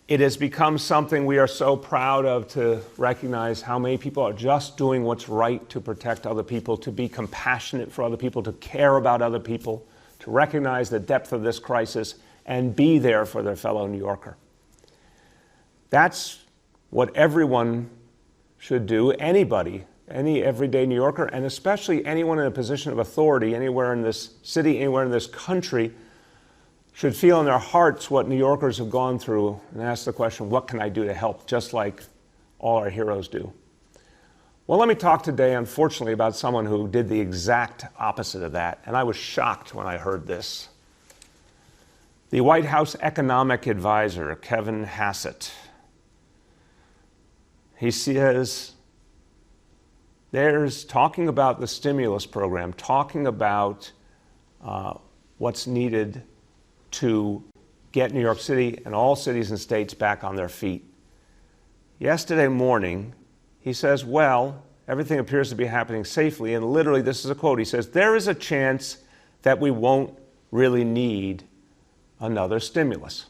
It has become something we are so proud of, to recognize how many people are just doing what's right to protect other people, to be compassionate for other people, to care about other people, to recognize the depth of this crisis and be there for their fellow New Yorker. That's what everyone should do, anybody, any everyday New Yorker, and especially anyone in a position of authority anywhere in this city, anywhere in this country, should feel in their hearts what New Yorkers have gone through and ask the question, what can I do to help, just like all our heroes do? Well, let me talk today, unfortunately, about someone who did the exact opposite of that, and I was shocked when I heard this. The White House economic advisor, Kevin Hassett. He says, there's talking about the stimulus program, talking about what's needed to get New York City and all cities and states back on their feet. Yesterday morning, he says, well, everything appears to be happening safely, and literally, this is a quote, he says, there is a chance that we won't really need another stimulus,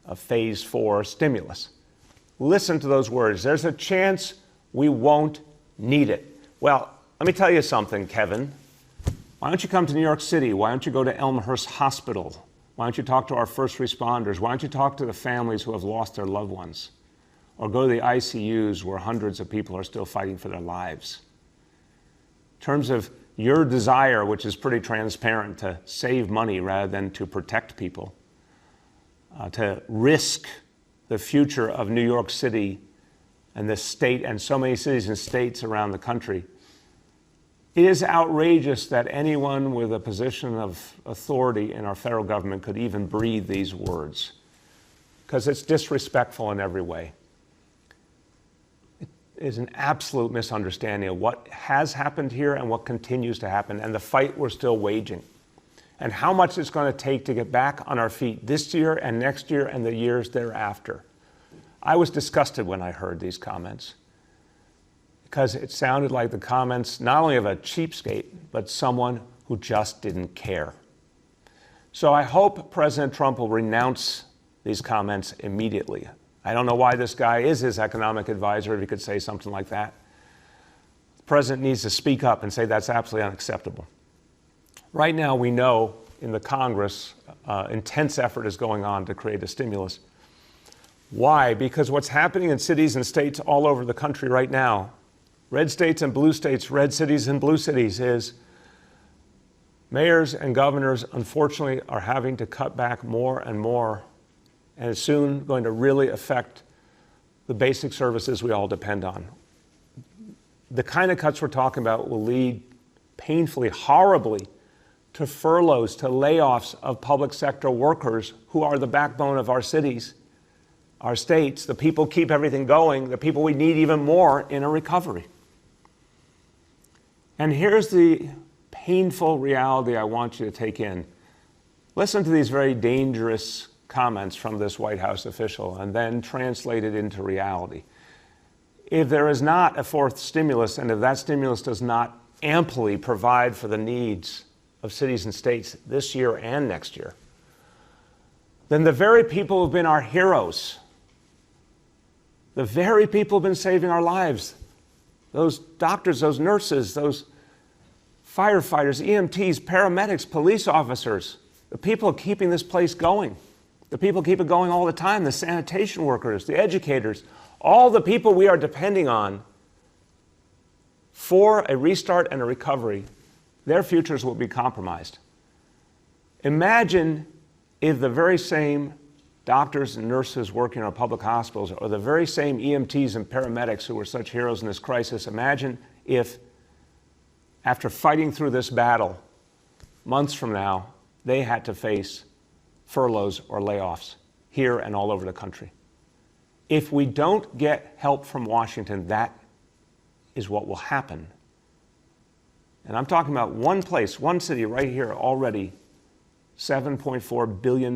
a phase 4 stimulus. Listen to those words. There's a chance we won't need it. Well, let me tell you something, Kevin. Why don't you come to New York City? Why don't you go to Elmhurst Hospital? Why don't you talk to our first responders? Why don't you talk to the families who have lost their loved ones? Or go to the ICUs where hundreds of people are still fighting for their lives. In terms of your desire, which is pretty transparent, to save money rather than to protect people, to risk the future of New York City and the state and so many cities and states around the country. It is outrageous that anyone with a position of authority in our federal government could even breathe these words, because it's disrespectful in every way. It is an absolute misunderstanding of what has happened here and what continues to happen, and the fight we're still waging, and how much it's going to take to get back on our feet this year and next year and the years thereafter. I was disgusted when I heard these comments, because it sounded like the comments not only of a cheapskate, but someone who just didn't care. So I hope President Trump will renounce these comments immediately. I don't know why this guy is his economic advisor if he could say something like that. The president needs to speak up and say that's absolutely unacceptable. Right now, we know in the Congress, intense effort is going on to create a stimulus. Why? Because what's happening in cities and states all over the country right now, red states and blue states, red cities and blue cities, is mayors and governors, unfortunately, are having to cut back more and more, and it's soon going to really affect the basic services we all depend on. The kind of cuts we're talking about will lead painfully, horribly, to furloughs, to layoffs of public sector workers who are the backbone of our cities, our states, the people keep everything going, the people we need even more in a recovery. And here's the painful reality I want you to take in. Listen to these very dangerous comments from this White House official and then translate it into reality. If there is not a fourth stimulus, and if that stimulus does not amply provide for the needs of cities and states this year and next year, then the very people who've been our heroes, the very people who've been saving our lives, those doctors, those nurses, those firefighters, EMTs, paramedics, police officers, the people keeping this place going, the people keep it going all the time, the sanitation workers, the educators, all the people we are depending on for a restart and a recovery, their futures will be compromised. Imagine if the very same doctors and nurses working in our public hospitals, or the very same EMTs and paramedics who were such heroes in this crisis, imagine if, after fighting through this battle, months from now, they had to face furloughs or layoffs here and all over the country. If we don't get help from Washington, that is what will happen. And I'm talking about one place, one city right here already, $7.4 billion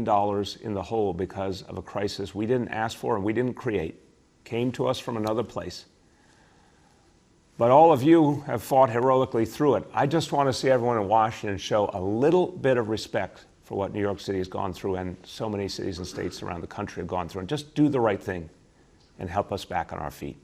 in the hole because of a crisis we didn't ask for and we didn't create. Came to us from another place. But all of you have fought heroically through it. I just want to see everyone in Washington show a little bit of respect for what New York City has gone through and so many cities and states around the country have gone through, and just do the right thing and help us back on our feet.